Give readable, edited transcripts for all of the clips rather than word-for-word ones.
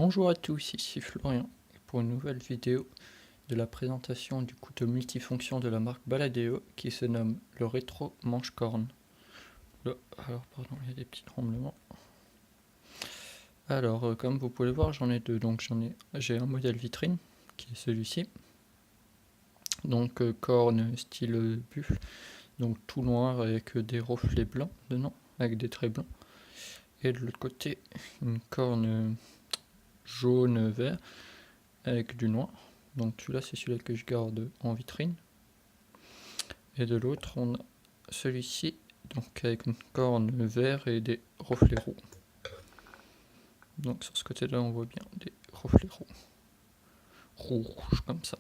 Bonjour à tous, ici Florian pour une nouvelle vidéo de la présentation du couteau multifonction de la marque Baladeo qui se nomme le Rétro Manche-Corne. Alors pardon, il y a des petits tremblements. Alors comme vous pouvez le voir, j'en ai deux. Donc j'ai un modèle vitrine qui est celui-ci. Donc corne style buffle, donc tout noir avec des reflets blancs dedans, avec des traits blancs. Et de l'autre côté, une corne jaune vert avec du noir. Donc celui-là c'est celui que je garde en vitrine. Et de l'autre on a celui-ci, donc avec une corne vert et des reflets roux. Donc sur ce côté-là on voit bien des reflets rouges comme ça.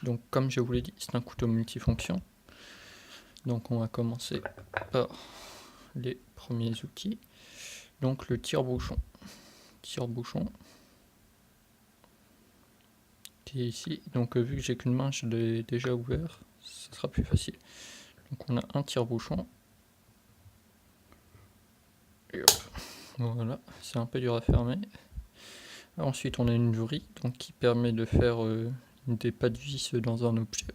Donc comme je vous l'ai dit, c'est un couteau multifonction. Donc on va commencer par les premiers outils. Donc le tire-bouchon. Tire-bouchon qui est ici. Donc vu que j'ai qu'une main, je l'ai déjà ouvert, ça sera plus facile. Donc on a un tire-bouchon. Et hop. Voilà, c'est un peu dur à fermer. Ensuite on a une vrille donc, qui permet de faire des pas de vis dans un objet.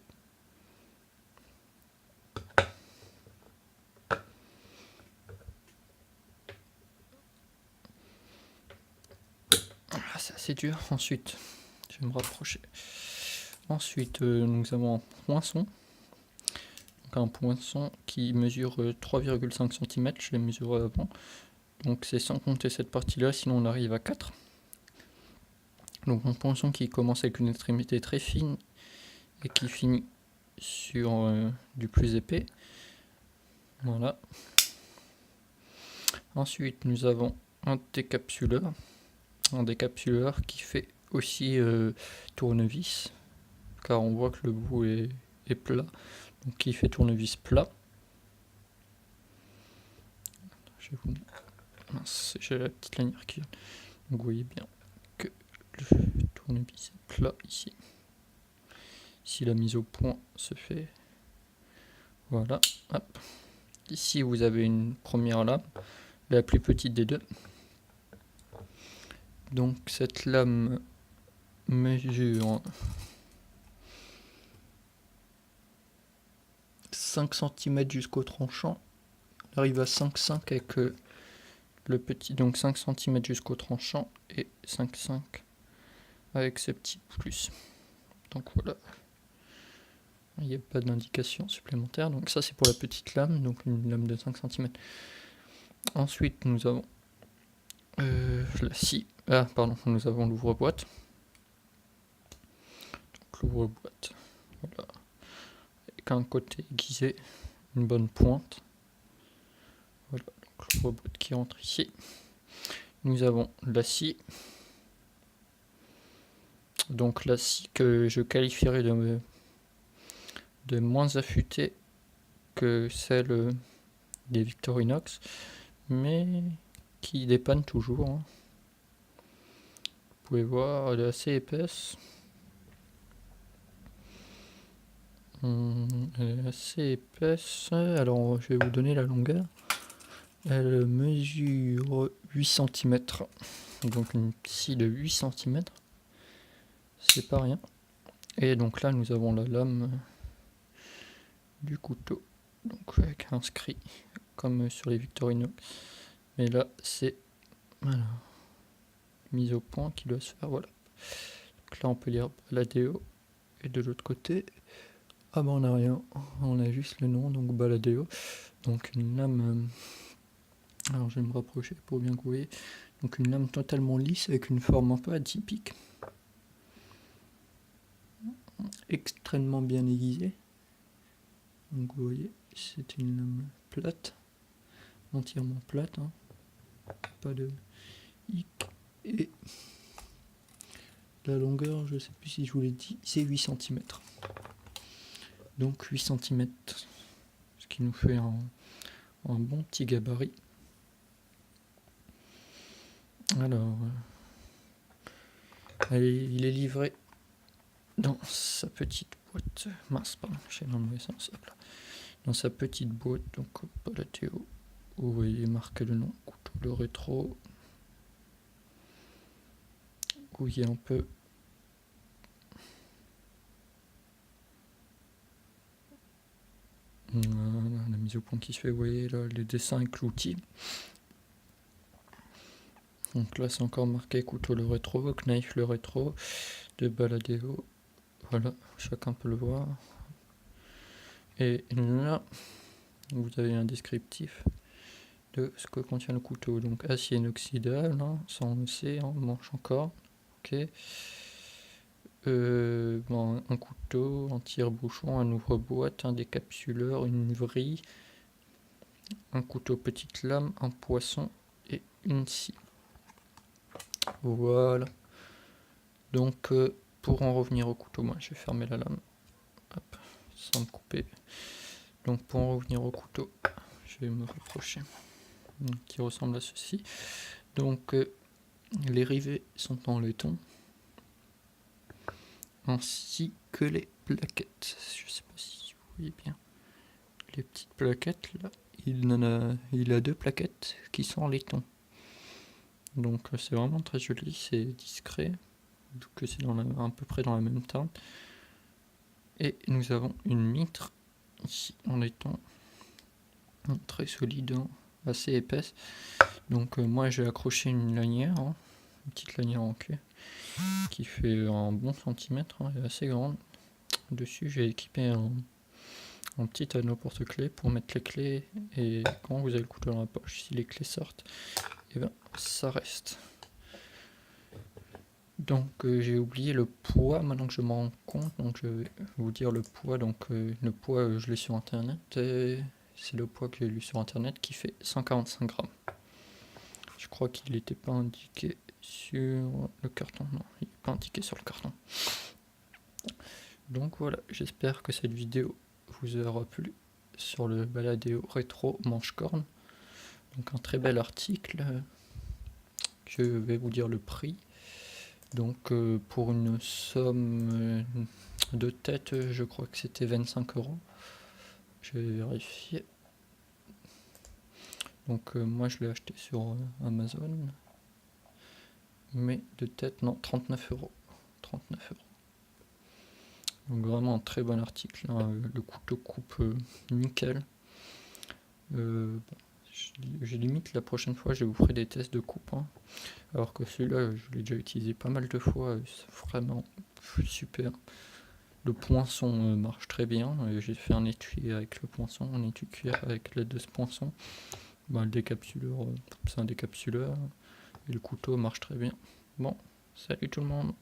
Ah, c'est assez dur. Ensuite, je vais me rapprocher. Ensuite nous avons un poinçon. Donc, un poinçon qui mesure 3,5 cm, je l'ai mesuré avant. Donc c'est sans compter cette partie-là, sinon on arrive à 4. Donc un poinçon qui commence avec une extrémité très fine et qui finit sur du plus épais. Voilà. Ensuite nous avons un décapsuleur. Un décapsuleur qui fait aussi tournevis, car on voit que le bout est plat. Donc qui fait tournevis plat. Mince, j'ai la petite lanière qui vient. Donc vous voyez bien que le tournevis est plat ici. Si la mise au point se fait, voilà, hop. Ici vous avez une première lame, la plus petite des deux. Donc cette lame mesure 5 cm jusqu'au tranchant. On arrive à 5,5 avec le petit, donc 5 cm jusqu'au tranchant et 5,5 avec ce petit plus. Donc voilà, il n'y a pas d'indication supplémentaire. Donc ça c'est pour la petite lame, donc une lame de 5 cm. Ensuite nous avons la scie. Ah pardon, nous avons l'ouvre-boîte. Donc l'ouvre-boîte, voilà, avec un côté aiguisé, une bonne pointe. Voilà, donc l'ouvre-boîte qui rentre ici. Nous avons la scie. Donc la scie que je qualifierais de moins affûtée que celle des Victorinox, mais qui dépanne toujours. Vous pouvez voir, elle est assez épaisse. Elle est assez épaisse. Alors je vais vous donner la longueur. Elle mesure 8 cm. Donc une scie de 8 cm. C'est pas rien. Et donc là nous avons la lame du couteau. Donc avec inscrit comme sur les Victorinox. Mais là c'est voilà, mise au point qui doit se faire. Voilà. Donc là on peut lire Baladeo. Et de l'autre côté, ah ben on n'a rien. On a juste le nom, donc Baladeo. Donc une lame. Alors je vais me rapprocher pour bien que vous voyez. Donc une lame totalement lisse avec une forme un peu atypique. Extrêmement bien aiguisée. Donc vous voyez, c'est une lame plate. Entièrement plate. Pas de hic. Et la longueur, je sais plus si je vous l'ai dit, c'est 8 cm. Donc 8 cm. Ce qui nous fait un bon petit gabarit. Alors, il est livré dans sa petite boîte. Mince, pardon, j'ai dans le mauvais sens. Hop là. Dans sa petite boîte, donc Baladeo. Vous voyez marqué le nom, couteau le rétro. magouiller un peu. Voilà, la mise au point qui se fait, vous voyez là, les dessins avec l'outil. Donc là c'est encore marqué couteau le rétro, knife le rétro, de Baladeo. Voilà, chacun peut le voir. Et là, vous avez un descriptif de ce que contient le couteau. Donc acier inoxydable, hein, ça on le sait, hein, manche encore. Ok. Bon, un couteau, un tire-bouchon, un ouvre-boîte, un décapsuleur, une vrille, un couteau petite lame, un poisson et une scie. Voilà. Donc pour en revenir au couteau, moi je vais fermer la lame. Hop, sans me couper. Donc pour en revenir au couteau, je vais me rapprocher. Qui ressemble à ceci. Donc les rivets sont en laiton. Ainsi que les plaquettes. Je sais pas si vous voyez bien. Les petites plaquettes là. Il a 2 plaquettes qui sont en laiton. Donc c'est vraiment très joli, c'est discret. Donc c'est à peu près dans la même teinte. Et nous avons une mitre ici en laiton. Très solide, hein, assez épaisse. Donc moi j'ai accroché une lanière, hein, une petite lanière en cuir qui fait un bon centimètre, hein, elle est assez grande. Dessus j'ai équipé un petit anneau porte-clés pour mettre les clés, et quand vous avez le couteau dans la poche, si les clés sortent, et ben ça reste. Donc j'ai oublié le poids maintenant que je m'en rends compte, donc je vais vous dire le poids. Donc le poids je l'ai sur internet, c'est le poids que j'ai lu sur internet qui fait 145 grammes. Je crois qu'il n'était pas indiqué sur le carton, non, il n'est pas indiqué sur le carton. Donc voilà, j'espère que cette vidéo vous aura plu sur le Baladeo rétro manche-corne. Donc un très bel article. Je vais vous dire le prix. Donc pour une somme de tête, je crois que c'était 25 €. Je vais vérifier. Donc moi je l'ai acheté sur Amazon. Mais de tête, non, 39 €. 39 €. Donc vraiment un très bon article, hein. Le couteau coupe nickel. Bon, je limite la prochaine fois je vous ferai des tests de coupe, hein. Alors que celui-là je l'ai déjà utilisé pas mal de fois, c'est vraiment super. Le poinçon marche très bien, j'ai fait un étui avec le poinçon, un étui cuir avec l'aide de ce poinçon. Le décapsuleur, c'est un décapsuleur, et le couteau marche très bien. Bon, salut tout le monde.